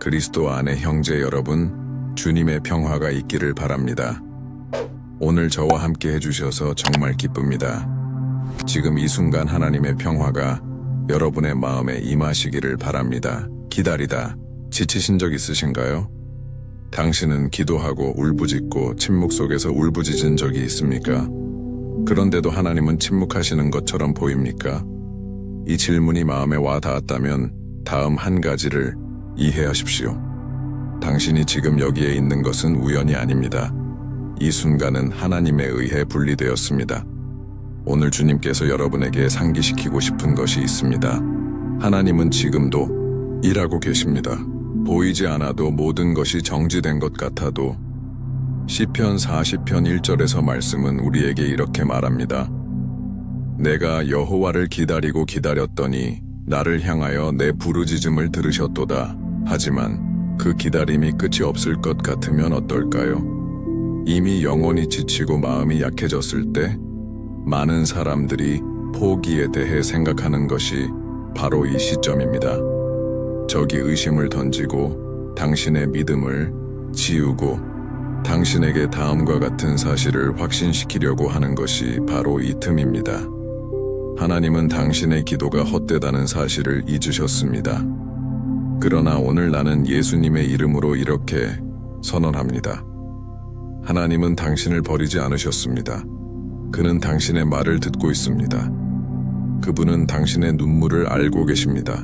그리스도 안의 형제 여러분, 주님의 평화가 있기를 바랍니다. 오늘 저와 함께 해주셔서 정말 기쁩니다. 지금 이 순간 하나님의 평화가 여러분의 마음에 임하시기를 바랍니다. 기다리다 지치신 적 있으신가요? 당신은 기도하고 울부짖고 침묵 속에서 울부짖은 적이 있습니까? 그런데도 하나님은 침묵하시는 것처럼 보입니까? 이 질문이 마음에 와 닿았다면 다음 한 가지를 이해하십시오. 당신이 지금 여기에 있는 것은 우연이 아닙니다. 이 순간은 하나님에 의해 분리되었습니다. 오늘 주님께서 여러분에게 상기시키고 싶은 것이 있습니다. 하나님은 지금도 일하고 계십니다. 보이지 않아도 모든 것이 정지된 것 같아도 시편 40편 1절에서 말씀은 우리에게 이렇게 말합니다. 내가 여호와를 기다리고 기다렸더니 나를 향하여 내 부르짖음을 들으셨도다. 하지만 그 기다림이 끝이 없을 것 같으면 어떨까요? 이미 영혼이 지치고 마음이 약해졌을 때 많은 사람들이 포기에 대해 생각하는 것이 바로 이 시점입니다. 적이 의심을 던지고 당신의 믿음을 지우고 당신에게 다음과 같은 사실을 확신시키려고 하는 것이 바로 이 틈입니다. 하나님은 당신의 기도가 헛되다는 사실을 잊으셨습니다. 그러나 오늘 나는 예수님의 이름으로 이렇게 선언합니다. 하나님은 당신을 버리지 않으셨습니다. 그는 당신의 말을 듣고 있습니다. 그분은 당신의 눈물을 알고 계십니다.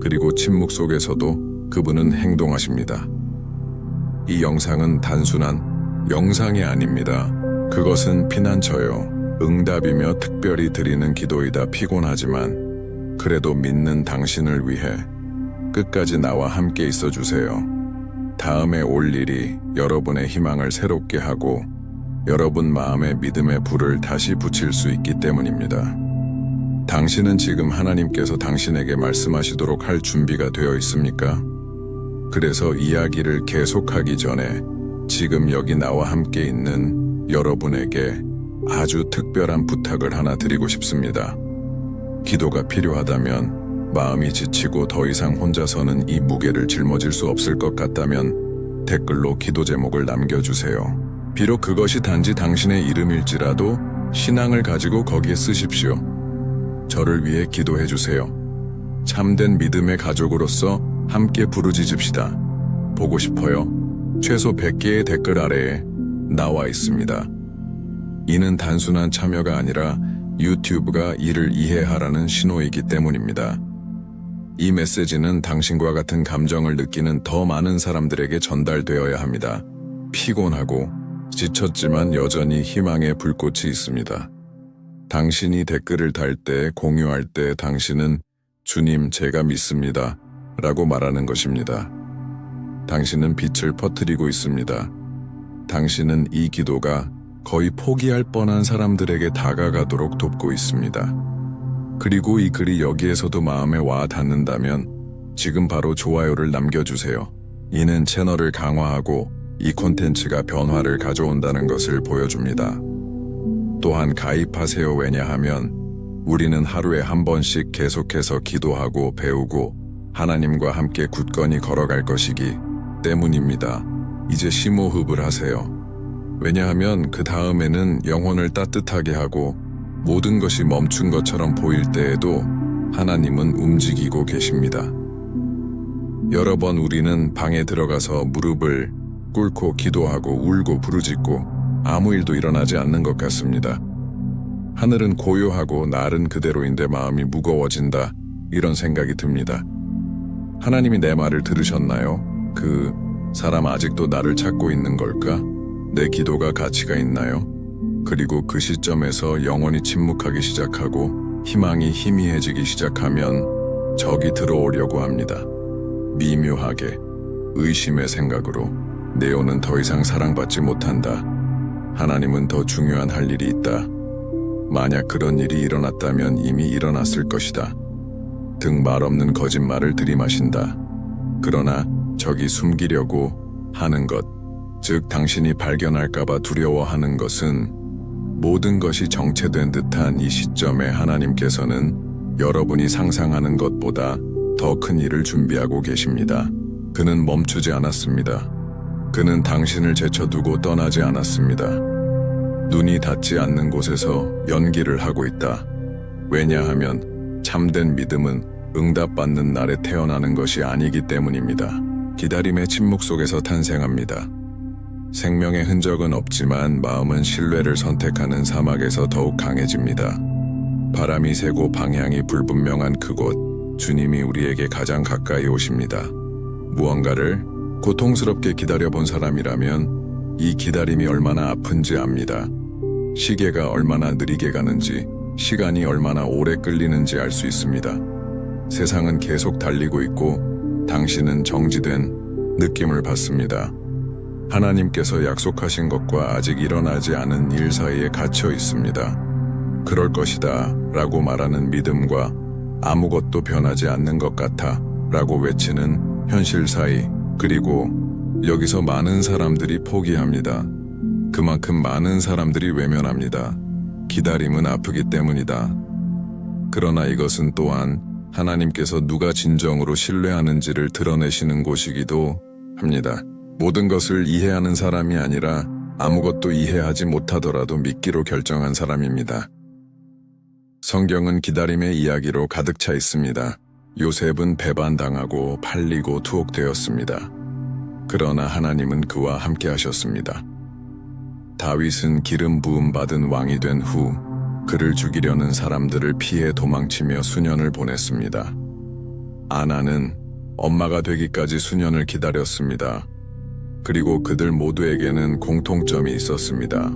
그리고 침묵 속에서도 그분은 행동하십니다. 이 영상은 단순한 영상이 아닙니다. 그것은 피난처요. 응답이며 특별히 드리는 기도이다. 피곤하지만 그래도 믿는 당신을 위해 끝까지 나와 함께 있어 주세요. 다음에 올 일이 여러분의 희망을 새롭게 하고 여러분 마음의 믿음의 불을 다시 붙일 수 있기 때문입니다. 당신은 지금 하나님께서 당신에게 말씀하시도록 할 준비가 되어 있습니까? 그래서 이야기를 계속하기 전에 지금 여기 나와 함께 있는 여러분에게 아주 특별한 부탁을 하나 드리고 싶습니다. 기도가 필요하다면, 마음이 지치고 더 이상 혼자서는 이 무게를 짊어질 수 없을 것 같다면 댓글로 기도 제목을 남겨주세요. 비록 그것이 단지 당신의 이름일지라도 신앙을 가지고 거기에 쓰십시오. 저를 위해 기도해 주세요. 참된 믿음의 가족으로서 함께 부르짖읍시다. 보고 싶어요. 최소 100개의 댓글 아래에 나와 있습니다. 이는 단순한 참여가 아니라 유튜브가 이를 이해하라는 신호이기 때문입니다. 이 메시지는 당신과 같은 감정을 느끼는 더 많은 사람들에게 전달되어야 합니다. 피곤하고 지쳤지만 여전히 희망의 불꽃이 있습니다. 당신이 댓글을 달 때, 공유할 때 당신은 주님, 제가 믿습니다 라고 말하는 것입니다. 당신은 빛을 퍼뜨리고 있습니다. 당신은 이 기도가 거의 포기할 뻔한 사람들에게 다가가도록 돕고 있습니다. 그리고 이 글이 여기에서도 마음에 와 닿는다면 지금 바로 좋아요를 남겨주세요. 이는 채널을 강화하고 이 콘텐츠가 변화를 가져온다는 것을 보여줍니다. 또한 가입하세요. 왜냐하면 우리는 하루에 한 번씩 계속해서 기도하고 배우고 하나님과 함께 굳건히 걸어갈 것이기 때문입니다. 이제 심호흡을 하세요. 왜냐하면 그 다음에는 영혼을 따뜻하게 하고 모든 것이 멈춘 것처럼 보일 때에도 하나님은 움직이고 계십니다. 여러 번 우리는 방에 들어가서 무릎을 꿇고 기도하고 울고 부르짖고 아무 일도 일어나지 않는 것 같습니다. 하늘은 고요하고 날은 그대로인데 마음이 무거워진다, 이런 생각이 듭니다. 하나님이 내 말을 들으셨나요? 그 사람 아직도 나를 찾고 있는 걸까? 내 기도가 가치가 있나요? 그리고 그 시점에서 영혼이 침묵하기 시작하고 희망이 희미해지기 시작하면 적이 들어오려고 합니다. 미묘하게 의심의 생각으로 네오는 더 이상 사랑받지 못한다. 하나님은 더 중요한 할 일이 있다. 만약 그런 일이 일어났다면 이미 일어났을 것이다. 등 말없는 거짓말을 들이마신다. 그러나 적이 숨기려고 하는 것, 즉 당신이 발견할까봐 두려워하는 것은 모든 것이 정체된 듯한 이 시점에 하나님께서는 여러분이 상상하는 것보다 더 큰 일을 준비하고 계십니다. 그는 멈추지 않았습니다. 그는 당신을 제쳐두고 떠나지 않았습니다. 눈이 닿지 않는 곳에서 연기를 하고 있다. 왜냐하면 참된 믿음은 응답받는 날에 태어나는 것이 아니기 때문입니다. 기다림의 침묵 속에서 탄생합니다. 생명의 흔적은 없지만 마음은 신뢰를 선택하는 사막에서 더욱 강해집니다. 바람이 세고 방향이 불분명한 그곳, 주님이 우리에게 가장 가까이 오십니다. 무언가를 고통스럽게 기다려본 사람이라면 이 기다림이 얼마나 아픈지 압니다. 시계가 얼마나 느리게 가는지, 시간이 얼마나 오래 끌리는지 알 수 있습니다. 세상은 계속 달리고 있고 당신은 정지된 느낌을 받습니다. 하나님께서 약속하신 것과 아직 일어나지 않은 일 사이에 갇혀 있습니다. 그럴 것이다 라고 말하는 믿음과 아무것도 변하지 않는 것 같아 라고 외치는 현실 사이, 그리고 여기서 많은 사람들이 포기합니다. 그만큼 많은 사람들이 외면합니다. 기다림은 아프기 때문이다. 그러나 이것은 또한 하나님께서 누가 진정으로 신뢰하는지를 드러내시는 곳이기도 합니다. 모든 것을 이해하는 사람이 아니라 아무것도 이해하지 못하더라도 믿기로 결정한 사람입니다. 성경은 기다림의 이야기로 가득 차 있습니다. 요셉은 배반당하고 팔리고 투옥되었습니다. 그러나 하나님은 그와 함께 하셨습니다. 다윗은 기름 부음 받은 왕이 된 후 그를 죽이려는 사람들을 피해 도망치며 수년을 보냈습니다. 아나는 엄마가 되기까지 수년을 기다렸습니다. 그리고 그들 모두에게는 공통점이 있었습니다.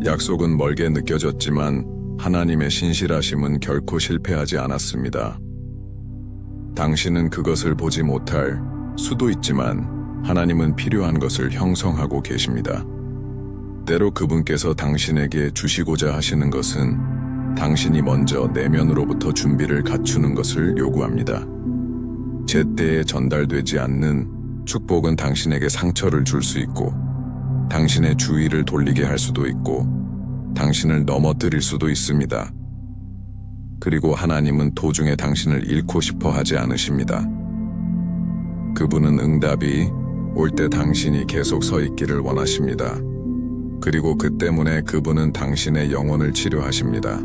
약속은 멀게 느껴졌지만 하나님의 신실하심은 결코 실패하지 않았습니다. 당신은 그것을 보지 못할 수도 있지만 하나님은 필요한 것을 형성하고 계십니다. 때로 그분께서 당신에게 주시고자 하시는 것은 당신이 먼저 내면으로부터 준비를 갖추는 것을 요구합니다. 제때에 전달되지 않는 축복은 당신에게 상처를 줄 수 있고, 당신의 주의를 돌리게 할 수도 있고, 당신을 넘어뜨릴 수도 있습니다. 그리고 하나님은 도중에 당신을 잃고 싶어 하지 않으십니다. 그분은 응답이 올 때 당신이 계속 서 있기를 원하십니다. 그리고 그 때문에 그분은 당신의 영혼을 치료하십니다.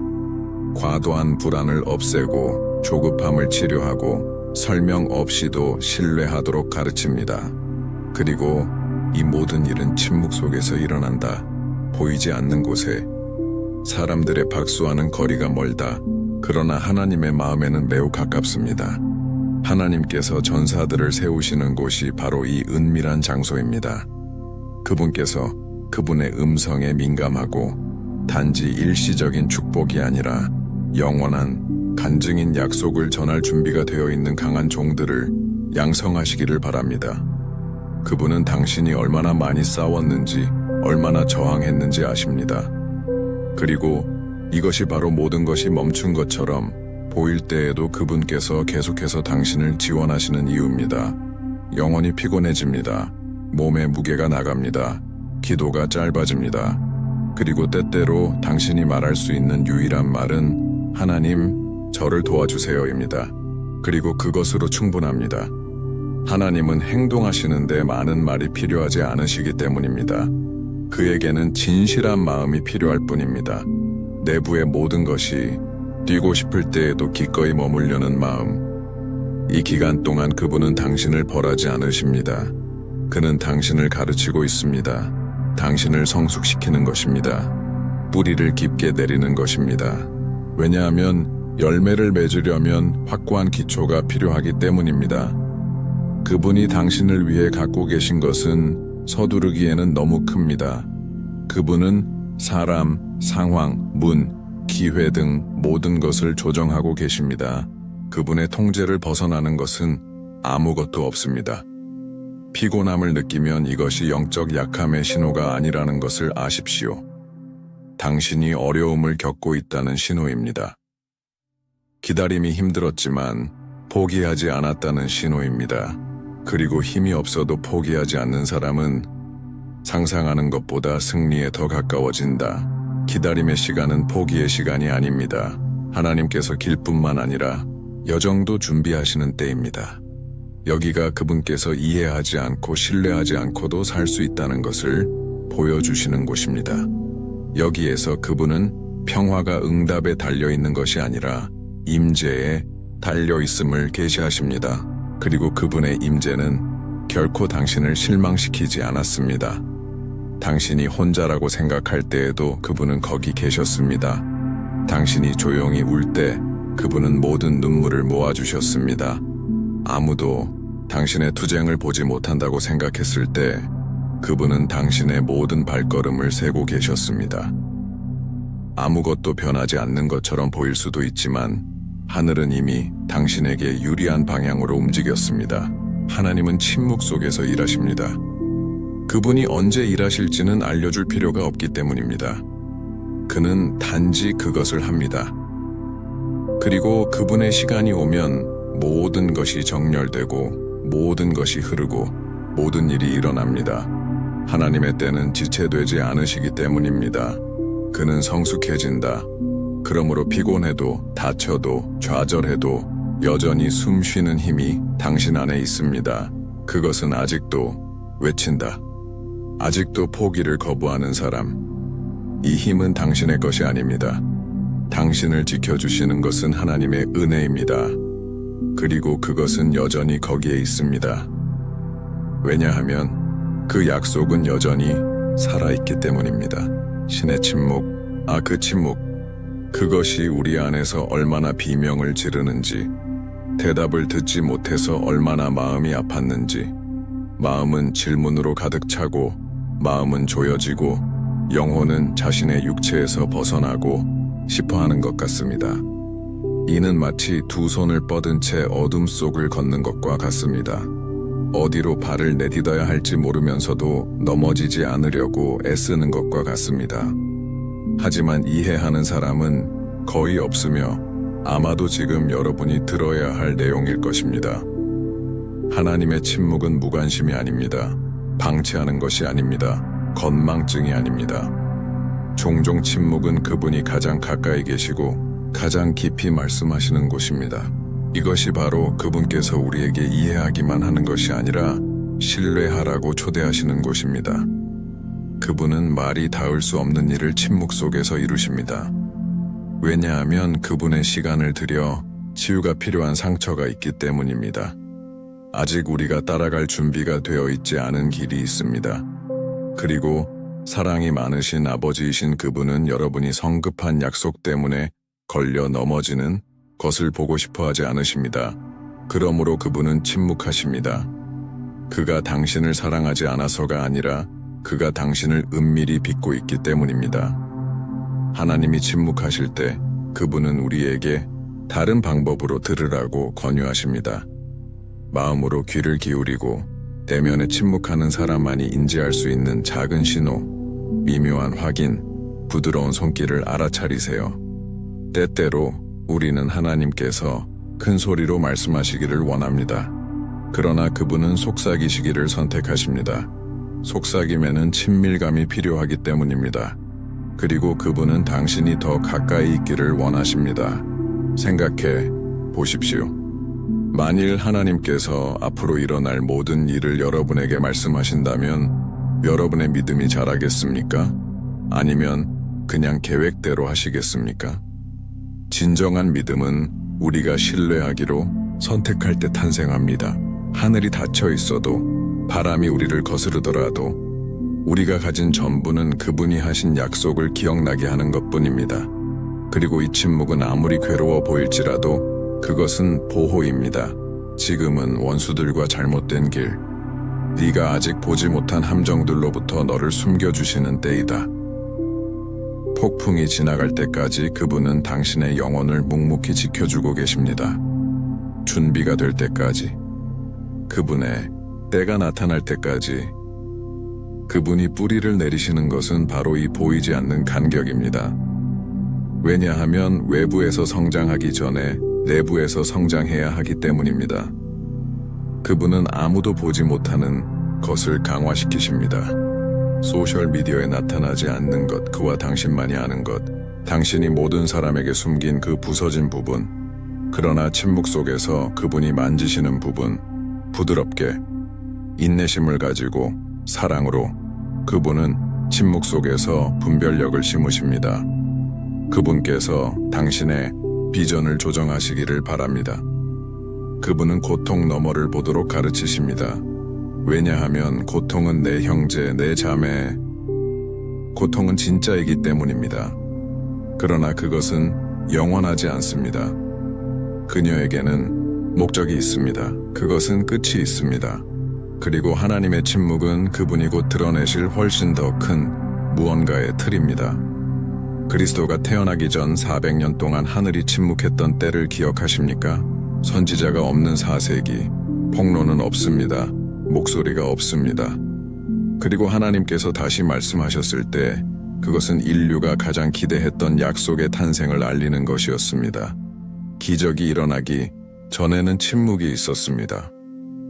과도한 불안을 없애고 조급함을 치료하고 설명 없이도 신뢰하도록 가르칩니다. 그리고 이 모든 일은 침묵 속에서 일어난다. 보이지 않는 곳에. 사람들의 박수와는 거리가 멀다. 그러나 하나님의 마음에는 매우 가깝습니다. 하나님께서 전사들을 세우시는 곳이 바로 이 은밀한 장소입니다. 그분께서 그분의 음성에 민감하고 단지 일시적인 축복이 아니라 영원한 간증인 약속을 전할 준비가 되어 있는 강한 종들을 양성하시기를 바랍니다. 그분은 당신이 얼마나 많이 싸웠는지, 얼마나 저항했는지 아십니다. 그리고 이것이 바로 모든 것이 멈춘 것처럼 보일 때에도 그분께서 계속해서 당신을 지원하시는 이유입니다. 영혼이 피곤해집니다. 몸의 무게가 나갑니다. 기도가 짧아집니다. 그리고 때때로 당신이 말할 수 있는 유일한 말은 하나님, 저를 도와주세요입니다. 그리고 그것으로 충분합니다. 하나님은 행동하시는데 많은 말이 필요하지 않으시기 때문입니다. 그에게는 진실한 마음이 필요할 뿐입니다. 내부의 모든 것이 뛰고 싶을 때에도 기꺼이 머물려는 마음. 이 기간 동안 그분은 당신을 벌하지 않으십니다. 그는 당신을 가르치고 있습니다. 당신을 성숙시키는 것입니다. 뿌리를 깊게 내리는 것입니다. 왜냐하면 열매를 맺으려면 확고한 기초가 필요하기 때문입니다. 그분이 당신을 위해 갖고 계신 것은 서두르기에는 너무 큽니다. 그분은 사람, 상황, 문, 기회 등 모든 것을 조정하고 계십니다. 그분의 통제를 벗어나는 것은 아무것도 없습니다. 피곤함을 느끼면 이것이 영적 약함의 신호가 아니라는 것을 아십시오. 당신이 어려움을 겪고 있다는 신호입니다. 기다림이 힘들었지만 포기하지 않았다는 신호입니다. 그리고 힘이 없어도 포기하지 않는 사람은 상상하는 것보다 승리에 더 가까워진다. 기다림의 시간은 포기의 시간이 아닙니다. 하나님께서 길 뿐만 아니라 여정도 준비하시는 때입니다. 여기가 그분께서 이해하지 않고 신뢰하지 않고도 살 수 있다는 것을 보여주시는 곳입니다. 여기에서 그분은 평화가 응답에 달려있는 것이 아니라 임재에 달려있음을 계시하십니다. 그리고 그분의 임재는 결코 당신을 실망시키지 않았습니다. 당신이 혼자라고 생각할 때에도 그분은 거기 계셨습니다. 당신이 조용히 울 때 그분은 모든 눈물을 모아주셨습니다. 아무도 당신의 투쟁을 보지 못한다고 생각했을 때 그분은 당신의 모든 발걸음을 세고 계셨습니다. 아무것도 변하지 않는 것처럼 보일 수도 있지만 하늘은 이미 당신에게 유리한 방향으로 움직였습니다. 하나님은 침묵 속에서 일하십니다. 그분이 언제 일하실지는 알려줄 필요가 없기 때문입니다. 그는 단지 그것을 합니다. 그리고 그분의 시간이 오면 모든 것이 정렬되고 모든 것이 흐르고 모든 일이 일어납니다. 하나님의 때는 지체되지 않으시기 때문입니다. 그는 성숙해진다. 그러므로 피곤해도 다쳐도 좌절해도 여전히 숨 쉬는 힘이 당신 안에 있습니다. 그것은 아직도 외친다. 아직도 포기를 거부하는 사람. 이 힘은 당신의 것이 아닙니다. 당신을 지켜주시는 것은 하나님의 은혜입니다. 그리고 그것은 여전히 거기에 있습니다. 왜냐하면 그 약속은 여전히 살아있기 때문입니다. 신의 침묵, 그 침묵. 그것이 우리 안에서 얼마나 비명을 지르는지, 대답을 듣지 못해서 얼마나 마음이 아팠는지, 마음은 질문으로 가득 차고, 마음은 조여지고, 영혼은 자신의 육체에서 벗어나고 싶어하는 것 같습니다. 이는 마치 두 손을 뻗은 채 어둠 속을 걷는 것과 같습니다. 어디로 발을 내딛어야 할지 모르면서도 넘어지지 않으려고 애쓰는 것과 같습니다. 하지만 이해하는 사람은 거의 없으며 아마도 지금 여러분이 들어야 할 내용일 것입니다. 하나님의 침묵은 무관심이 아닙니다. 방치하는 것이 아닙니다. 건망증이 아닙니다. 종종 침묵은 그분이 가장 가까이 계시고 가장 깊이 말씀하시는 곳입니다. 이것이 바로 그분께서 우리에게 이해하기만 하는 것이 아니라 신뢰하라고 초대하시는 곳입니다. 그분은 말이 닿을 수 없는 일을 침묵 속에서 이루십니다. 왜냐하면 그분의 시간을 들여 치유가 필요한 상처가 있기 때문입니다. 아직 우리가 따라갈 준비가 되어 있지 않은 길이 있습니다. 그리고 사랑이 많으신 아버지이신 그분은 여러분이 성급한 약속 때문에 걸려 넘어지는 것을 보고 싶어 하지 않으십니다. 그러므로 그분은 침묵하십니다. 그가 당신을 사랑하지 않아서가 아니라 그가 당신을 은밀히 빚고 있기 때문입니다. 하나님이 침묵하실 때 그분은 우리에게 다른 방법으로 들으라고 권유하십니다. 마음으로 귀를 기울이고 대면에 침묵하는 사람만이 인지할 수 있는 작은 신호, 미묘한 확인, 부드러운 손길을 알아차리세요. 때때로 우리는 하나님께서 큰 소리로 말씀하시기를 원합니다. 그러나 그분은 속삭이시기를 선택하십니다. 속삭임에는 친밀감이 필요하기 때문입니다. 그리고 그분은 당신이 더 가까이 있기를 원하십니다. 생각해 보십시오. 만일 하나님께서 앞으로 일어날 모든 일을 여러분에게 말씀하신다면 여러분의 믿음이 자라겠습니까? 아니면 그냥 계획대로 하시겠습니까? 진정한 믿음은 우리가 신뢰하기로 선택할 때 탄생합니다. 하늘이 닫혀 있어도 바람이 우리를 거스르더라도 우리가 가진 전부는 그분이 하신 약속을 기억나게 하는 것뿐입니다. 그리고 이 침묵은 아무리 괴로워 보일지라도 그것은 보호입니다. 지금은 원수들과 잘못된 길, 네가 아직 보지 못한 함정들로부터 너를 숨겨주시는 때이다. 폭풍이 지나갈 때까지 그분은 당신의 영혼을 묵묵히 지켜주고 계십니다. 준비가 될 때까지, 그분의 때가 나타날 때까지. 그분이 뿌리를 내리시는 것은 바로 이 보이지 않는 간격입니다. 왜냐하면 외부에서 성장하기 전에 내부에서 성장해야 하기 때문입니다. 그분은 아무도 보지 못하는 것을 강화시키십니다. 소셜미디어에 나타나지 않는 것, 그와 당신만이 아는 것, 당신이 모든 사람에게 숨긴 그 부서진 부분, 그러나 침묵 속에서 그분이 만지시는 부분, 부드럽게, 인내심을 가지고 사랑으로 그분은 침묵 속에서 분별력을 심으십니다. 그분께서 당신의 비전을 조정하시기를 바랍니다. 그분은 고통 너머를 보도록 가르치십니다. 왜냐하면 고통은 내 형제, 내 자매, 고통은 진짜이기 때문입니다. 그러나 그것은 영원하지 않습니다. 그녀에게는 목적이 있습니다. 그것은 끝이 있습니다. 그리고 하나님의 침묵은 그분이 곧 드러내실 훨씬 더 큰 무언가의 틀입니다. 그리스도가 태어나기 전 400년 동안 하늘이 침묵했던 때를 기억하십니까? 선지자가 없는 4세기, 폭로는 없습니다. 목소리가 없습니다. 그리고 하나님께서 다시 말씀하셨을 때 그것은 인류가 가장 기대했던 약속의 탄생을 알리는 것이었습니다. 기적이 일어나기 전에는 침묵이 있었습니다.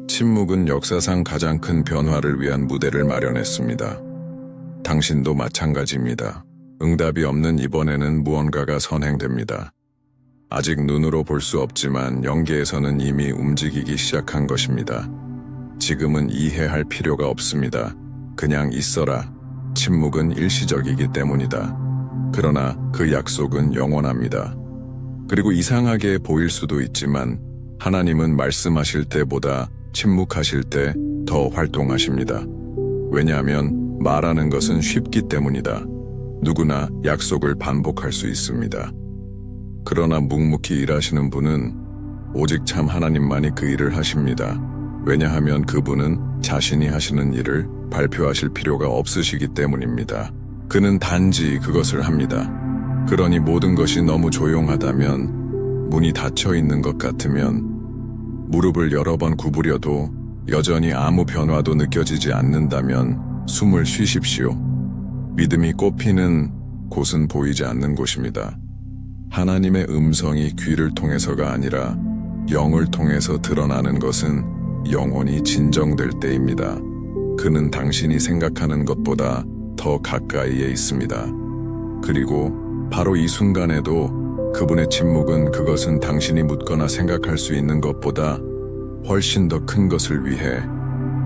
침묵은 역사상 가장 큰 변화를 위한 무대를 마련했습니다. 당신도 마찬가지입니다. 응답이 없는 이번에는 무언가가 선행됩니다. 아직 눈으로 볼 수 없지만 영계에서는 이미 움직이기 시작한 것입니다. 지금은 이해할 필요가 없습니다. 그냥 있어라. 침묵은 일시적이기 때문이다. 그러나 그 약속은 영원합니다. 그리고 이상하게 보일 수도 있지만 하나님은 말씀하실 때보다 침묵하실 때 더 활동하십니다. 왜냐하면 말하는 것은 쉽기 때문이다. 누구나 약속을 반복할 수 있습니다. 그러나 묵묵히 일하시는 분은 오직 참 하나님만이 그 일을 하십니다. 왜냐하면 그분은 자신이 하시는 일을 발표하실 필요가 없으시기 때문입니다. 그는 단지 그것을 합니다. 그러니 모든 것이 너무 조용하다면, 문이 닫혀 있는 것 같으면, 무릎을 여러 번 구부려도 여전히 아무 변화도 느껴지지 않는다면 숨을 쉬십시오. 믿음이 꽃피는 곳은 보이지 않는 곳입니다. 하나님의 음성이 귀를 통해서가 아니라 영을 통해서 드러나는 것은 영혼이 진정될 때입니다. 그는 당신이 생각하는 것보다 더 가까이에 있습니다. 그리고 바로 이 순간에도 그분의 침묵은 그것은 당신이 묻거나 생각할 수 있는 것보다 훨씬 더 큰 것을 위해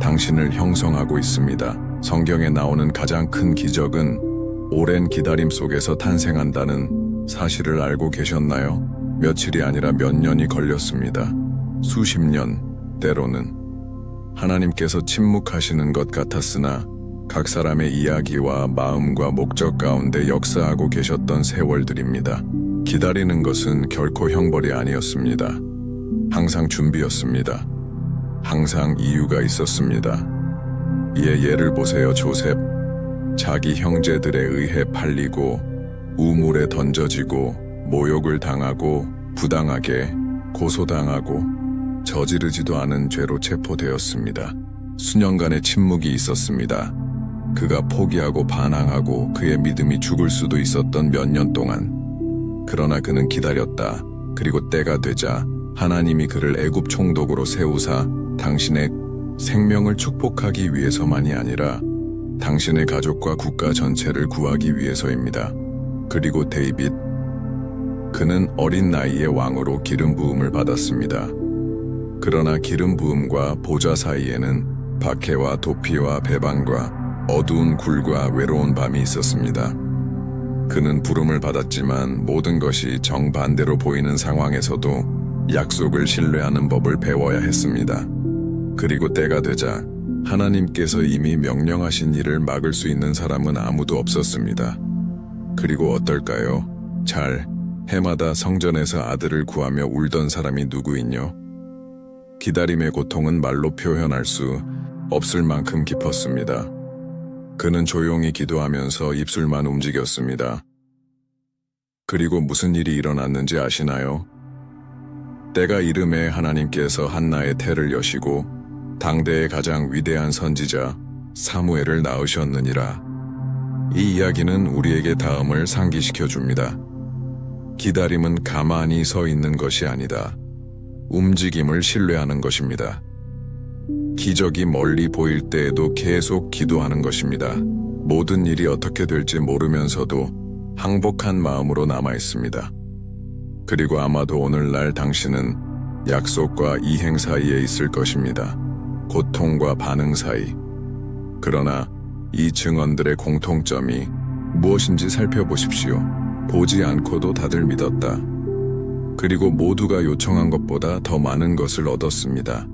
당신을 형성하고 있습니다. 성경에 나오는 가장 큰 기적은 오랜 기다림 속에서 탄생한다는 사실을 알고 계셨나요? 며칠이 아니라 몇 년이 걸렸습니다. 수십 년, 때로는. 하나님께서 침묵하시는 것 같았으나 각 사람의 이야기와 마음과 목적 가운데 역사하고 계셨던 세월들입니다. 기다리는 것은 결코 형벌이 아니었습니다. 항상 준비였습니다. 항상 이유가 있었습니다. 이에 예를 보세요. 조셉. 자기 형제들에 의해 팔리고 우물에 던져지고 모욕을 당하고 부당하게 고소당하고 저지르지도 않은 죄로 체포되었습니다. 수년간의 침묵이 있었습니다. 그가 포기하고 반항하고 그의 믿음이 죽을 수도 있었던 몇 년 동안. 그러나 그는 기다렸다. 그리고 때가 되자 하나님이 그를 애굽 총독으로 세우사 당신의 생명을 축복하기 위해서만이 아니라 당신의 가족과 국가 전체를 구하기 위해서입니다. 그리고 데이빗, 그는 어린 나이에 왕으로 기름 부음을 받았습니다. 그러나 기름 부음과 보좌 사이에는 박해와 도피와 배반과 어두운 굴과 외로운 밤이 있었습니다. 그는 부름을 받았지만 모든 것이 정반대로 보이는 상황에서도 약속을 신뢰하는 법을 배워야 했습니다. 그리고 때가 되자 하나님께서 이미 명령하신 일을 막을 수 있는 사람은 아무도 없었습니다. 그리고 어떨까요? 해마다 성전에서 아들을 구하며 울던 사람이 누구인요? 기다림의 고통은 말로 표현할 수 없을 만큼 깊었습니다. 그는 조용히 기도하면서 입술만 움직였습니다. 그리고 무슨 일이 일어났는지 아시나요? 때가 이름에 하나님께서 한나의 태를 여시고 당대의 가장 위대한 선지자 사무엘을 낳으셨느니라. 이 이야기는 우리에게 다음을 상기시켜 줍니다. 기다림은 가만히 서 있는 것이 아니다. 움직임을 신뢰하는 것입니다. 기적이 멀리 보일 때에도 계속 기도하는 것입니다. 모든 일이 어떻게 될지 모르면서도 항복한 마음으로 남아 있습니다. 그리고 아마도 오늘날 당신은 약속과 이행 사이에 있을 것입니다. 고통과 반응 사이. 그러나 이 증언들의 공통점이 무엇인지 살펴보십시오. 보지 않고도 다들 믿었다. 그리고 모두가 요청한 것보다 더 많은 것을 얻었습니다.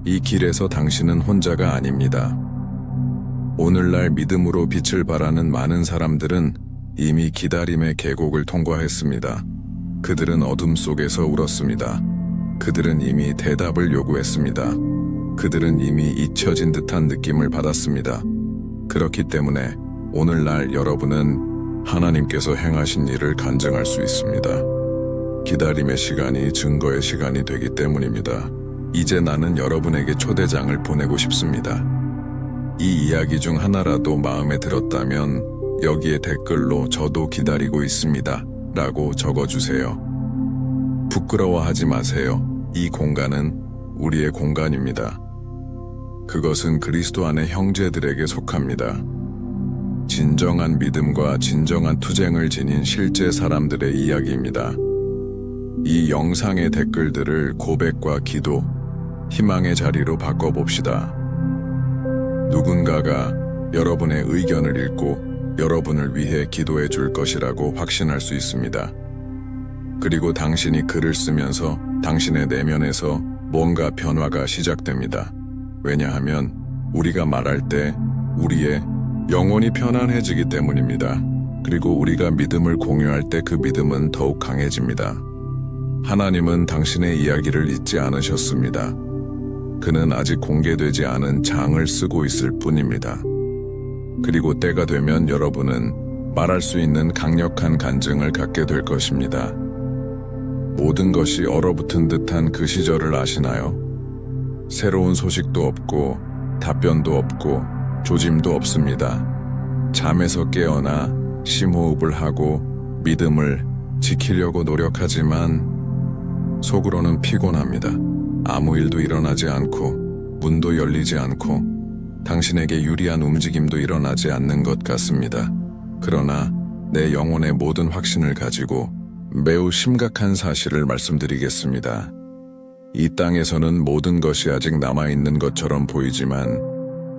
이 길에서 당신은 혼자가 아닙니다. 오늘날 믿음으로 빛을 발하는 많은 사람들은 이미 기다림의 계곡을 통과했습니다. 그들은 어둠 속에서 울었습니다. 그들은 이미 대답을 요구했습니다. 그들은 이미 잊혀진 듯한 느낌을 받았습니다. 그렇기 때문에 오늘날 여러분은 하나님께서 행하신 일을 간증할 수 있습니다. 기다림의 시간이 증거의 시간이 되기 때문입니다. 이제 나는 여러분에게 초대장을 보내고 싶습니다. 이 이야기 중 하나라도 마음에 들었다면 여기에 댓글로 저도 기다리고 있습니다 라고 적어주세요. 부끄러워하지 마세요. 이 공간은 우리의 공간입니다. 그것은 그리스도 안의 형제들에게 속합니다. 진정한 믿음과 진정한 투쟁을 지닌 실제 사람들의 이야기입니다. 이 영상의 댓글들을 고백과 기도, 희망의 자리로 바꿔봅시다. 누군가가 여러분의 의견을 읽고 여러분을 위해 기도해 줄 것이라고 확신할 수 있습니다. 그리고 당신이 글을 쓰면서 당신의 내면에서 뭔가 변화가 시작됩니다. 왜냐하면 우리가 말할 때 우리의 영혼이 편안해지기 때문입니다. 그리고 우리가 믿음을 공유할 때 그 믿음은 더욱 강해집니다. 하나님은 당신의 이야기를 잊지 않으셨습니다. 그는 아직 공개되지 않은 장을 쓰고 있을 뿐입니다. 그리고 때가 되면 여러분은 말할 수 있는 강력한 간증을 갖게 될 것입니다. 모든 것이 얼어붙은 듯한 그 시절을 아시나요? 새로운 소식도 없고 답변도 없고 조짐도 없습니다. 잠에서 깨어나 심호흡을 하고 믿음을 지키려고 노력하지만 속으로는 피곤합니다. 아무 일도 일어나지 않고 문도 열리지 않고 당신에게 유리한 움직임도 일어나지 않는 것 같습니다. 그러나 내 영혼의 모든 확신을 가지고 매우 심각한 사실을 말씀드리겠습니다. 이 땅에서는 모든 것이 아직 남아있는 것처럼 보이지만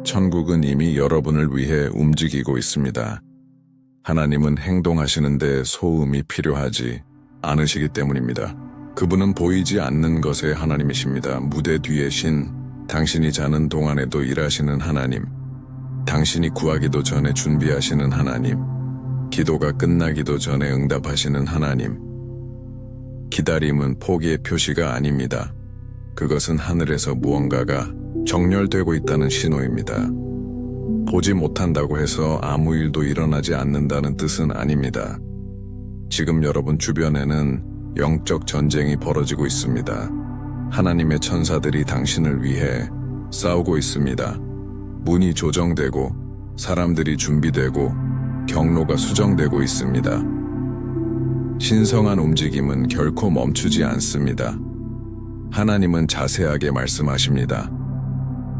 천국은 이미 여러분을 위해 움직이고 있습니다. 하나님은 행동하시는데 소음이 필요하지 않으시기 때문입니다. 그분은 보이지 않는 것의 하나님이십니다. 무대 뒤의 신, 당신이 자는 동안에도 일하시는 하나님, 당신이 구하기도 전에 준비하시는 하나님, 기도가 끝나기도 전에 응답하시는 하나님. 기다림은 포기의 표시가 아닙니다. 그것은 하늘에서 무언가가 정렬되고 있다는 신호입니다. 보지 못한다고 해서 아무 일도 일어나지 않는다는 뜻은 아닙니다. 지금 여러분 주변에는 영적 전쟁이 벌어지고 있습니다. 하나님의 천사들이 당신을 위해 싸우고 있습니다. 문이 조정되고 사람들이 준비되고 경로가 수정되고 있습니다. 신성한 움직임은 결코 멈추지 않습니다. 하나님은 자세하게 말씀하십니다.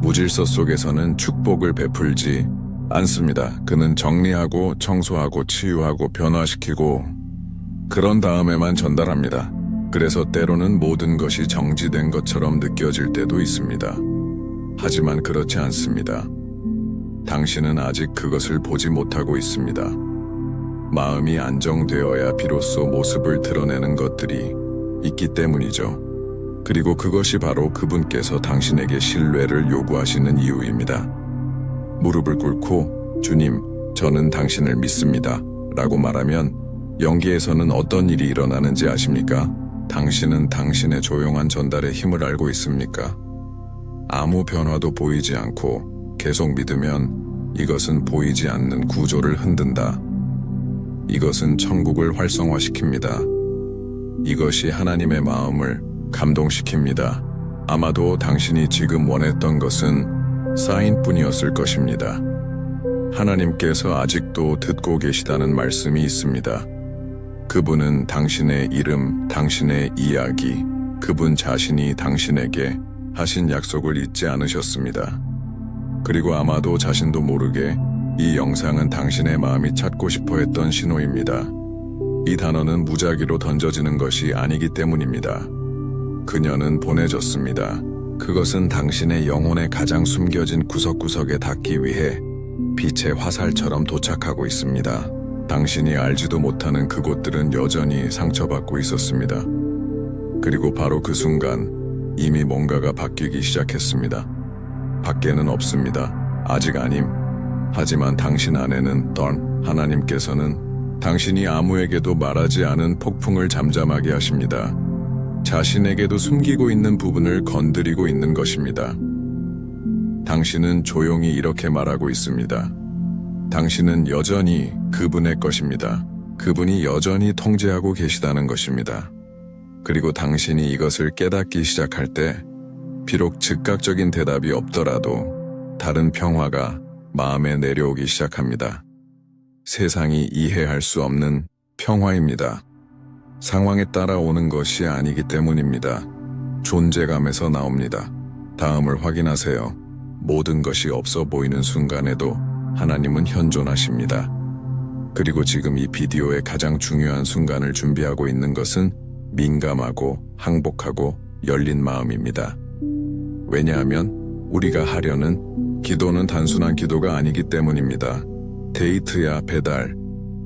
무질서 속에서는 축복을 베풀지 않습니다. 그는 정리하고 청소하고 치유하고 변화시키고 그런 다음에만 전달합니다. 그래서 때로는 모든 것이 정지된 것처럼 느껴질 때도 있습니다. 하지만 그렇지 않습니다. 당신은 아직 그것을 보지 못하고 있습니다. 마음이 안정되어야 비로소 모습을 드러내는 것들이 있기 때문이죠. 그리고 그것이 바로 그분께서 당신에게 신뢰를 요구하시는 이유입니다. 무릎을 꿇고 주님, 저는 당신을 믿습니다 라고 말하면 연기에서는 어떤 일이 일어나는지 아십니까? 당신은 당신의 조용한 전달의 힘을 알고 있습니까? 아무 변화도 보이지 않고 계속 믿으면 이것은 보이지 않는 구조를 흔든다. 이것은 천국을 활성화시킵니다. 이것이 하나님의 마음을 감동시킵니다. 아마도 당신이 지금 원했던 것은 사인뿐이었을 것입니다. 하나님께서 아직도 듣고 계시다는 말씀이 있습니다. 그분은 당신의 이름, 당신의 이야기, 그분 자신이 당신에게 하신 약속을 잊지 않으셨습니다. 그리고 아마도 자신도 모르게 이 영상은 당신의 마음이 찾고 싶어 했던 신호입니다. 이 단어는 무작위로 던져지는 것이 아니기 때문입니다. 그녀는 보내졌습니다. 그것은 당신의 영혼의 가장 숨겨진 구석구석에 닿기 위해 빛의 화살처럼 도착하고 있습니다. 당신이 알지도 못하는 그곳들은 여전히 상처받고 있었습니다. 그리고 바로 그 순간 이미 뭔가가 바뀌기 시작했습니다. 밖에는 없습니다. 아직 아님. 하지만 당신 안에는 하나님께서는 당신이 아무에게도 말하지 않은 폭풍을 잠잠하게 하십니다. 자신에게도 숨기고 있는 부분을 건드리고 있는 것입니다. 당신은 조용히 이렇게 말하고 있습니다. 당신은 여전히 그분의 것입니다. 그분이 여전히 통제하고 계시다는 것입니다. 그리고 당신이 이것을 깨닫기 시작할 때 비록 즉각적인 대답이 없더라도 다른 평화가 마음에 내려오기 시작합니다. 세상이 이해할 수 없는 평화입니다. 상황에 따라 오는 것이 아니기 때문입니다. 존재감에서 나옵니다. 다음을 확인하세요. 모든 것이 없어 보이는 순간에도 하나님은 현존하십니다. 그리고 지금 이 비디오의 가장 중요한 순간을 준비하고 있는 것은 민감하고 항복하고 열린 마음입니다. 왜냐하면 우리가 하려는 기도는 단순한 기도가 아니기 때문입니다. 데이트야 배달,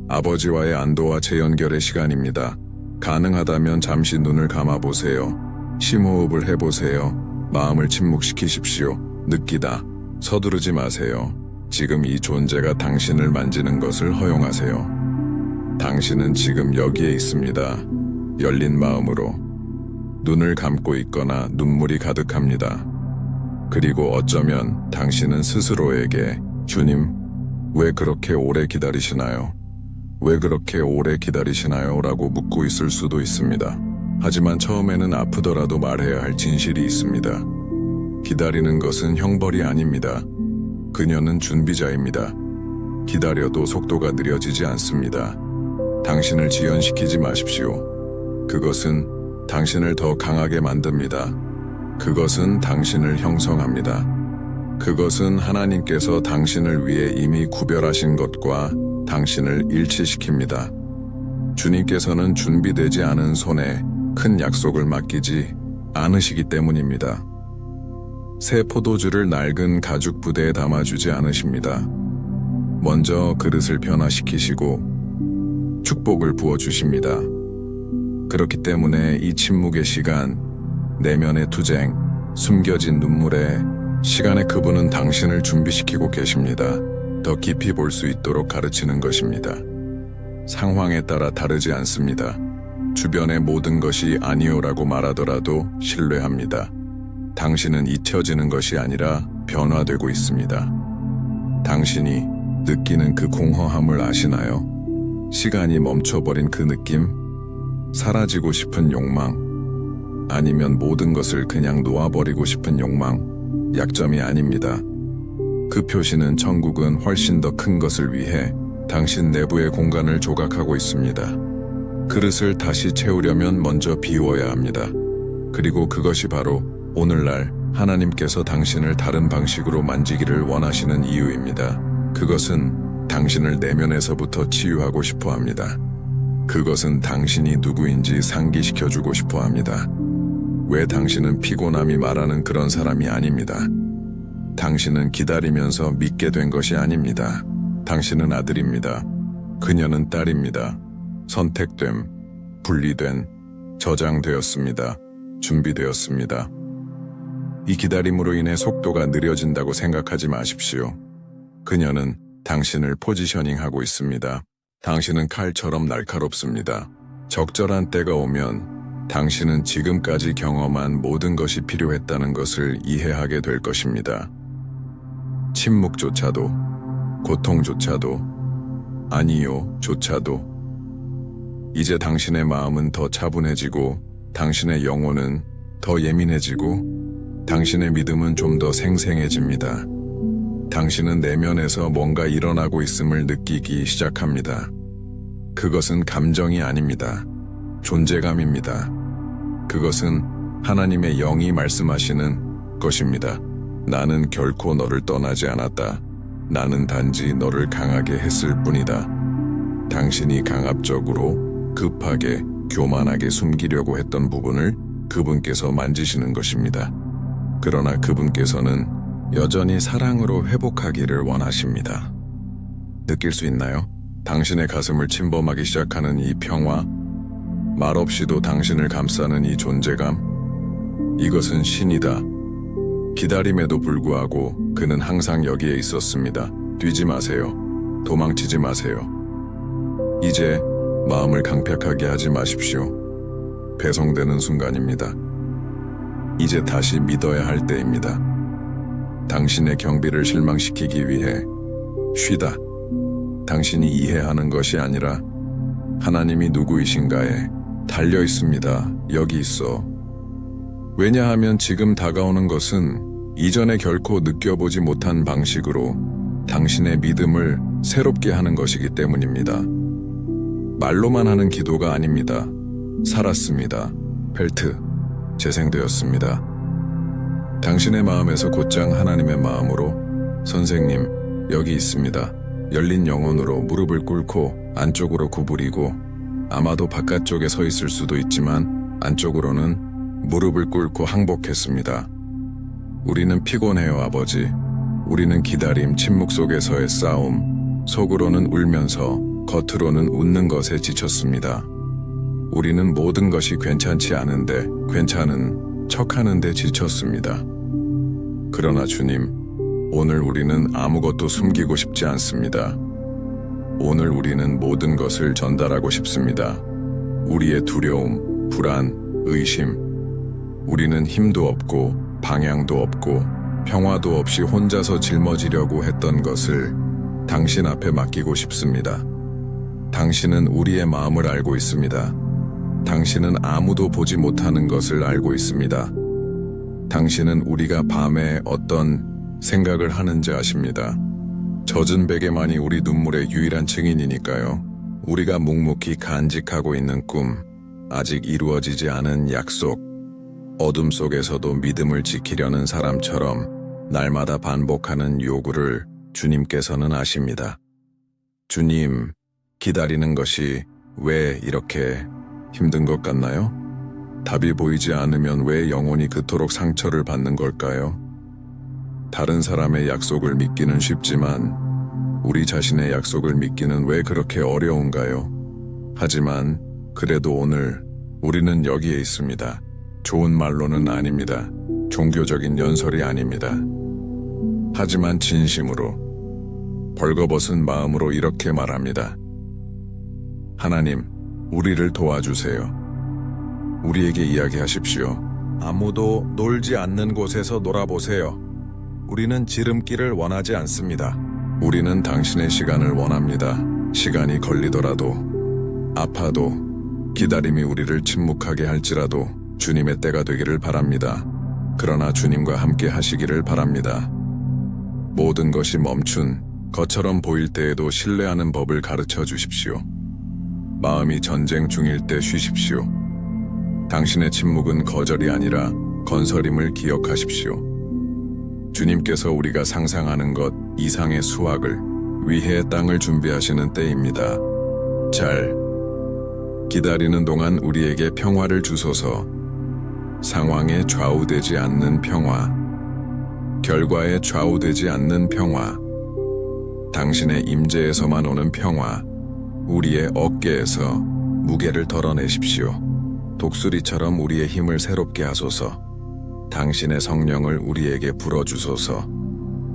아버지와의 안도와 재연결의 시간입니다. 가능하다면 잠시 눈을 감아보세요. 심호흡을 해보세요. 마음을 침묵시키십시오. 느끼다. 서두르지 마세요. 지금 이 존재가 당신을 만지는 것을 허용하세요. 당신은 지금 여기에 있습니다. 열린 마음으로. 눈을 감고 있거나 눈물이 가득합니다. 그리고 어쩌면 당신은 스스로에게 주님, 왜 그렇게 오래 기다리시나요? 왜 그렇게 오래 기다리시나요? 라고 묻고 있을 수도 있습니다. 하지만 처음에는 아프더라도 말해야 할 진실이 있습니다. 기다리는 것은 형벌이 아닙니다. 그녀는 준비자입니다. 기다려도 속도가 느려지지 않습니다. 당신을 지연시키지 마십시오. 그것은 당신을 더 강하게 만듭니다. 그것은 당신을 형성합니다. 그것은 하나님께서 당신을 위해 이미 구별하신 것과 당신을 일치시킵니다. 주님께서는 준비되지 않은 손에 큰 약속을 맡기지 않으시기 때문입니다. 새 포도주를 낡은 가죽 부대에 담아주지 않으십니다. 먼저 그릇을 변화시키시고 축복을 부어주십니다. 그렇기 때문에 이 침묵의 시간, 내면의 투쟁, 숨겨진 눈물에 시간의 그분은 당신을 준비시키고 계십니다. 더 깊이 볼 수 있도록 가르치는 것입니다. 상황에 따라 다르지 않습니다. 주변의 모든 것이 아니오라고 말하더라도 신뢰합니다. 당신은 잊혀지는 것이 아니라 변화되고 있습니다. 당신이 느끼는 그 공허함을 아시나요? 시간이 멈춰버린 그 느낌? 사라지고 싶은 욕망? 아니면 모든 것을 그냥 놓아버리고 싶은 욕망? 약점이 아닙니다. 그 표시는 천국은 훨씬 더 큰 것을 위해 당신 내부의 공간을 조각하고 있습니다. 그릇을 다시 채우려면 먼저 비워야 합니다. 그리고 그것이 바로 오늘날 하나님께서 당신을 다른 방식으로 만지기를 원하시는 이유입니다. 그것은 당신을 내면에서부터 치유하고 싶어 합니다. 그것은 당신이 누구인지 상기시켜주고 싶어 합니다. 왜 당신은 피곤함이 말하는 그런 사람이 아닙니다. 당신은 기다리면서 믿게 된 것이 아닙니다. 당신은 아들입니다. 그녀는 딸입니다. 선택됨, 분리된, 저장되었습니다. 준비되었습니다. 이 기다림으로 인해 속도가 느려진다고 생각하지 마십시오. 그녀는 당신을 포지셔닝하고 있습니다. 당신은 칼처럼 날카롭습니다. 적절한 때가 오면 당신은 지금까지 경험한 모든 것이 필요했다는 것을 이해하게 될 것입니다. 침묵조차도, 고통조차도, 아니요조차도. 이제 당신의 마음은 더 차분해지고 당신의 영혼은 더 예민해지고 당신의 믿음은 좀 더 생생해집니다. 당신은 내면에서 뭔가 일어나고 있음을 느끼기 시작합니다. 그것은 감정이 아닙니다. 존재감입니다. 그것은 하나님의 영이 말씀하시는 것입니다. 나는 결코 너를 떠나지 않았다. 나는 단지 너를 강하게 했을 뿐이다. 당신이 강압적으로, 급하게, 교만하게 숨기려고 했던 부분을 그분께서 만지시는 것입니다. 그러나 그분께서는 여전히 사랑으로 회복하기를 원하십니다. 느낄 수 있나요? 당신의 가슴을 침범하기 시작하는 이 평화, 말없이도 당신을 감싸는 이 존재감, 이것은 신이다. 기다림에도 불구하고 그는 항상 여기에 있었습니다. 뛰지 마세요. 도망치지 마세요. 이제 마음을 강팍하게 하지 마십시오. 배송되는 순간입니다. 이제 다시 믿어야 할 때입니다. 당신의 경비를 실망시키기 위해 쉬다. 당신이 이해하는 것이 아니라 하나님이 누구이신가에 달려 있습니다. 여기 있어. 왜냐하면 지금 다가오는 것은 이전에 결코 느껴보지 못한 방식으로 당신의 믿음을 새롭게 하는 것이기 때문입니다. 말로만 하는 기도가 아닙니다. 살았습니다. 벨트, 재생되었습니다. 당신의 마음에서 곧장 하나님의 마음으로 선생님, 여기 있습니다. 열린 영혼으로 무릎을 꿇고 안쪽으로 구부리고 아마도 바깥쪽에 서 있을 수도 있지만 안쪽으로는 무릎을 꿇고 항복했습니다. 우리는 피곤해요, 아버지. 우리는 기다림, 침묵 속에서의 싸움, 속으로는 울면서 겉으로는 웃는 것에 지쳤습니다. 우리는 모든 것이 괜찮지 않은데 괜찮은 척하는데 지쳤습니다. 그러나 주님, 오늘 우리는 아무것도 숨기고 싶지 않습니다. 오늘 우리는 모든 것을 전달하고 싶습니다. 우리의 두려움, 불안, 의심. 우리는 힘도 없고 방향도 없고 평화도 없이 혼자서 짊어지려고 했던 것을 당신 앞에 맡기고 싶습니다. 당신은 우리의 마음을 알고 있습니다. 당신은 아무도 보지 못하는 것을 알고 있습니다. 당신은 우리가 밤에 어떤 생각을 하는지 아십니다. 젖은 베개만이 우리 눈물의 유일한 증인이니까요. 우리가 묵묵히 간직하고 있는 꿈, 아직 이루어지지 않은 약속, 어둠 속에서도 믿음을 지키려는 사람처럼 날마다 반복하는 요구를 주님께서는 아십니다. 주님, 기다리는 것이 왜 이렇게 힘든 것 같나요? 답이 보이지 않으면 왜 영혼이 그토록 상처를 받는 걸까요? 다른 사람의 약속을 믿기는 쉽지만 우리 자신의 약속을 믿기는 왜 그렇게 어려운가요? 하지만 그래도 오늘 우리는 여기에 있습니다. 좋은 말로는 아닙니다. 종교적인 연설이 아닙니다. 하지만 진심으로 벌거벗은 마음으로 이렇게 말합니다. 하나님, 우리를 도와주세요. 우리에게 이야기하십시오. 아무도 놀지 않는 곳에서 놀아보세요. 우리는 지름길을 원하지 않습니다. 우리는 당신의 시간을 원합니다. 시간이 걸리더라도, 아파도, 기다림이 우리를 침묵하게 할지라도 주님의 때가 되기를 바랍니다. 그러나 주님과 함께 하시기를 바랍니다. 모든 것이 멈춘 것처럼 보일 때에도 신뢰하는 법을 가르쳐 주십시오. 마음이 전쟁 중일 때 쉬십시오. 당신의 침묵은 거절이 아니라 건설임을 기억하십시오. 주님께서 우리가 상상하는 것 이상의 수확을 위해 땅을 준비하시는 때입니다. 잘 기다리는 동안 우리에게 평화를 주소서. 상황에 좌우되지 않는 평화, 결과에 좌우되지 않는 평화, 당신의 임재에서만 오는 평화, 우리의 어깨에서 무게를 덜어내십시오. 독수리처럼 우리의 힘을 새롭게 하소서. 당신의 성령을 우리에게 불어주소서.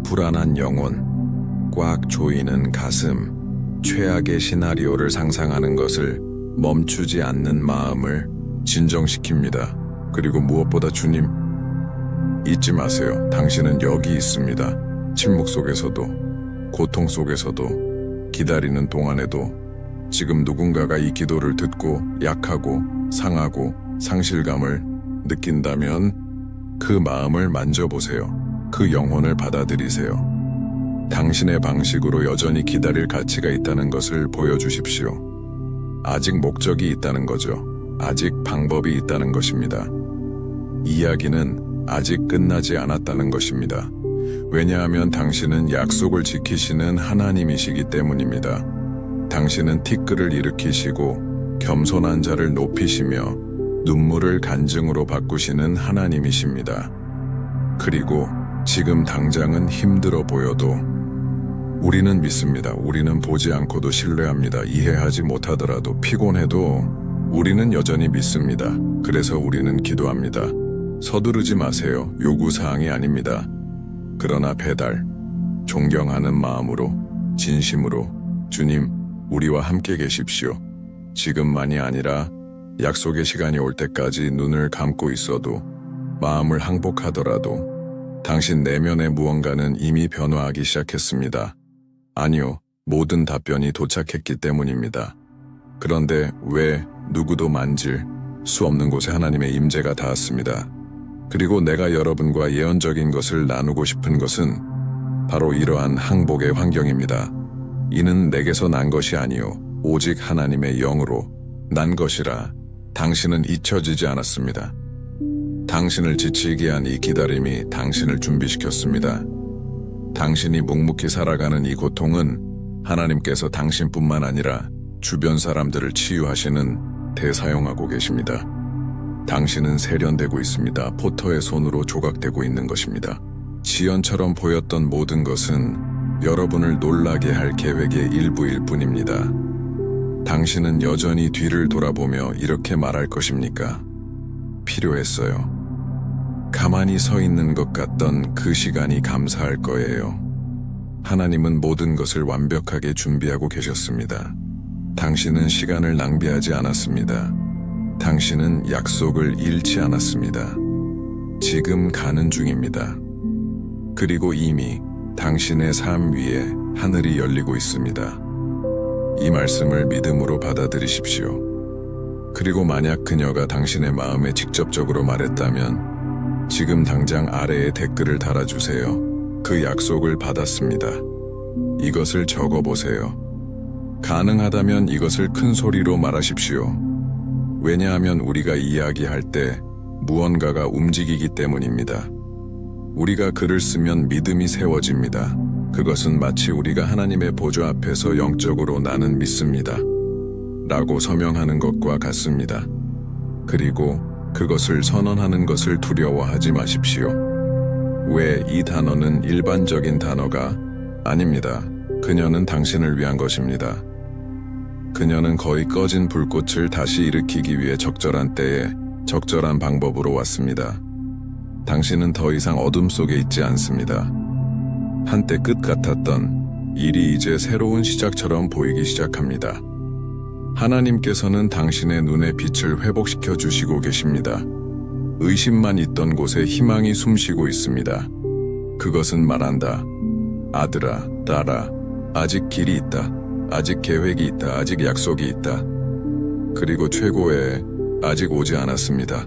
불안한 영혼, 꽉 조이는 가슴, 최악의 시나리오를 상상하는 것을 멈추지 않는 마음을 진정시킵니다. 그리고 무엇보다 주님, 잊지 마세요. 당신은 여기 있습니다. 침묵 속에서도, 고통 속에서도, 기다리는 동안에도 지금 누군가가 이 기도를 듣고 약하고 상하고 상실감을 느낀다면 그 마음을 만져보세요. 그 영혼을 받아들이세요. 당신의 방식으로 여전히 기다릴 가치가 있다는 것을 보여주십시오. 아직 목적이 있다는 거죠. 아직 방법이 있다는 것입니다. 이야기는 아직 끝나지 않았다는 것입니다. 왜냐하면 당신은 약속을 지키시는 하나님이시기 때문입니다. 당신은 티끌을 일으키시고 겸손한 자를 높이시며 눈물을 간증으로 바꾸시는 하나님이십니다. 그리고 지금 당장은 힘들어 보여도 우리는 믿습니다. 우리는 보지 않고도 신뢰합니다. 이해하지 못하더라도 피곤해도 우리는 여전히 믿습니다. 그래서 우리는 기도합니다. 서두르지 마세요. 요구사항이 아닙니다. 그러나 배달, 존경하는 마음으로, 진심으로 주님, 우리와 함께 계십시오. 지금만이 아니라 약속의 시간이 올 때까지 눈을 감고 있어도 마음을 항복하더라도 당신 내면의 무언가는 이미 변화하기 시작했습니다. 아니요, 모든 답변이 도착했기 때문입니다. 그런데 왜 누구도 만질 수 없는 곳에 하나님의 임재가 닿았습니다. 그리고 내가 여러분과 예언적인 것을 나누고 싶은 것은 바로 이러한 항복의 환경입니다. 이는 내게서 난 것이 아니요 오직 하나님의 영으로 난 것이라 당신은 잊혀지지 않았습니다. 당신을 지치게 한 이 기다림이 당신을 준비시켰습니다. 당신이 묵묵히 살아가는 이 고통은 하나님께서 당신뿐만 아니라 주변 사람들을 치유하시는 대사용하고 계십니다. 당신은 세련되고 있습니다. 포터의 손으로 조각되고 있는 것입니다. 지연처럼 보였던 모든 것은 여러분을 놀라게 할 계획의 일부일 뿐입니다. 당신은 여전히 뒤를 돌아보며 이렇게 말할 것입니까? 필요했어요. 가만히 서 있는 것 같던 그 시간이 감사할 거예요. 하나님은 모든 것을 완벽하게 준비하고 계셨습니다. 당신은 시간을 낭비하지 않았습니다. 당신은 약속을 잃지 않았습니다. 지금 가는 중입니다. 그리고 이미 당신의 삶 위에 하늘이 열리고 있습니다. 이 말씀을 믿음으로 받아들이십시오. 그리고 만약 그녀가 당신의 마음에 직접적으로 말했다면 지금 당장 아래에 댓글을 달아주세요. 그 약속을 받았습니다. 이것을 적어보세요. 가능하다면 이것을 큰 소리로 말하십시오. 왜냐하면 우리가 이야기할 때 무언가가 움직이기 때문입니다. 우리가 글을 쓰면 믿음이 세워집니다. 그것은 마치 우리가 하나님의 보좌 앞에서 영적으로 나는 믿습니다. 라고 서명하는 것과 같습니다. 그리고 그것을 선언하는 것을 두려워하지 마십시오. 왜 이 단어는 일반적인 단어가 아닙니다. 그녀는 당신을 위한 것입니다. 그녀는 거의 꺼진 불꽃을 다시 일으키기 위해 적절한 때에 적절한 방법으로 왔습니다. 당신은 더 이상 어둠 속에 있지 않습니다. 한때 끝 같았던 일이 이제 새로운 시작처럼 보이기 시작합니다. 하나님께서는 당신의 눈의 빛을 회복시켜 주시고 계십니다. 의심만 있던 곳에 희망이 숨쉬고 있습니다. 그것은 말한다. 아들아, 딸아, 아직 길이 있다. 아직 계획이 있다. 아직 약속이 있다. 그리고 최고의 아직 오지 않았습니다.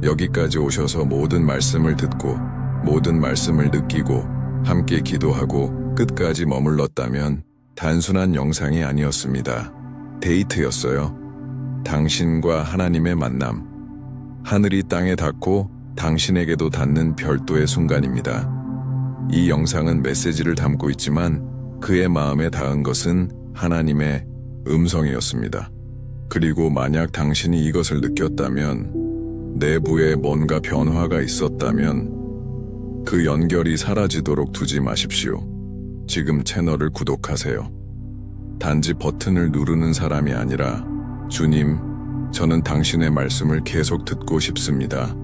여기까지 오셔서 모든 말씀을 듣고 모든 말씀을 느끼고 함께 기도하고 끝까지 머물렀다면 단순한 영상이 아니었습니다. 데이트였어요. 당신과 하나님의 만남. 하늘이 땅에 닿고 당신에게도 닿는 별도의 순간입니다. 이 영상은 메시지를 담고 있지만 그의 마음에 닿은 것은 하나님의 음성이었습니다. 그리고 만약 당신이 이것을 느꼈다면, 내부에 뭔가 변화가 있었다면 그 연결이 사라지도록 두지 마십시오. 지금 채널을 구독하세요. 단지 버튼을 누르는 사람이 아니라 주님, 저는 당신의 말씀을 계속 듣고 싶습니다.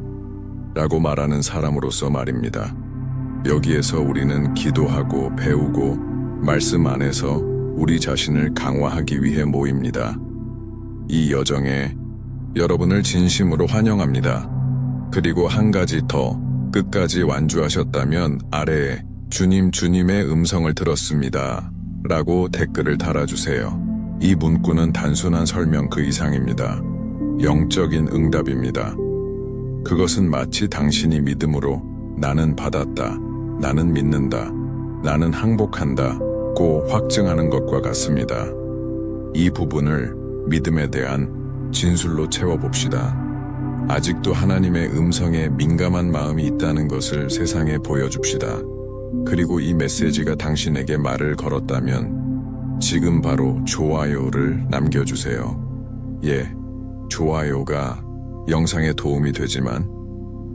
라고 말하는 사람으로서 말입니다. 여기에서 우리는 기도하고 배우고 말씀 안에서 우리 자신을 강화하기 위해 모입니다. 이 여정에 여러분을 진심으로 환영합니다. 그리고 한 가지 더, 끝까지 완주하셨다면 아래에 주님의 음성을 들었습니다. 라고 댓글을 달아주세요. 이 문구는 단순한 설명 그 이상입니다. 영적인 응답입니다. 그것은 마치 당신이 믿음으로 나는 받았다, 나는 믿는다, 나는 항복한다 고 확증하는 것과 같습니다. 이 부분을 믿음에 대한 진술로 채워봅시다. 아직도 하나님의 음성에 민감한 마음이 있다는 것을 세상에 보여줍시다. 그리고 이 메시지가 당신에게 말을 걸었다면 지금 바로 좋아요를 남겨주세요. 예, 좋아요가 영상에 도움이 되지만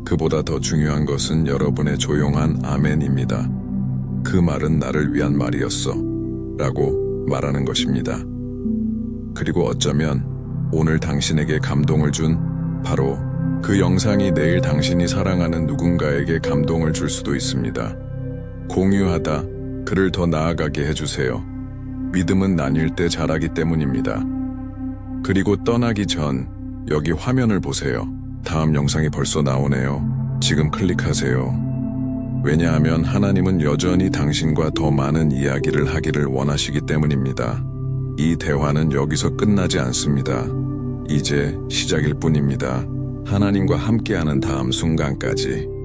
그보다 더 중요한 것은 여러분의 조용한 아멘입니다. 그 말은 나를 위한 말이었어. 라고 말하는 것입니다. 그리고 어쩌면 오늘 당신에게 감동을 준 바로 그 영상이 내일 당신이 사랑하는 누군가에게 감동을 줄 수도 있습니다. 공유하다 그를 더 나아가게 해주세요. 믿음은 나뉠 때 자라기 때문입니다. 그리고 떠나기 전 여기 화면을 보세요. 다음 영상이 벌써 나오네요. 지금 클릭하세요. 왜냐하면 하나님은 여전히 당신과 더 많은 이야기를 하기를 원하시기 때문입니다. 이 대화는 여기서 끝나지 않습니다. 이제 시작일 뿐입니다. 하나님과 함께하는 다음 순간까지.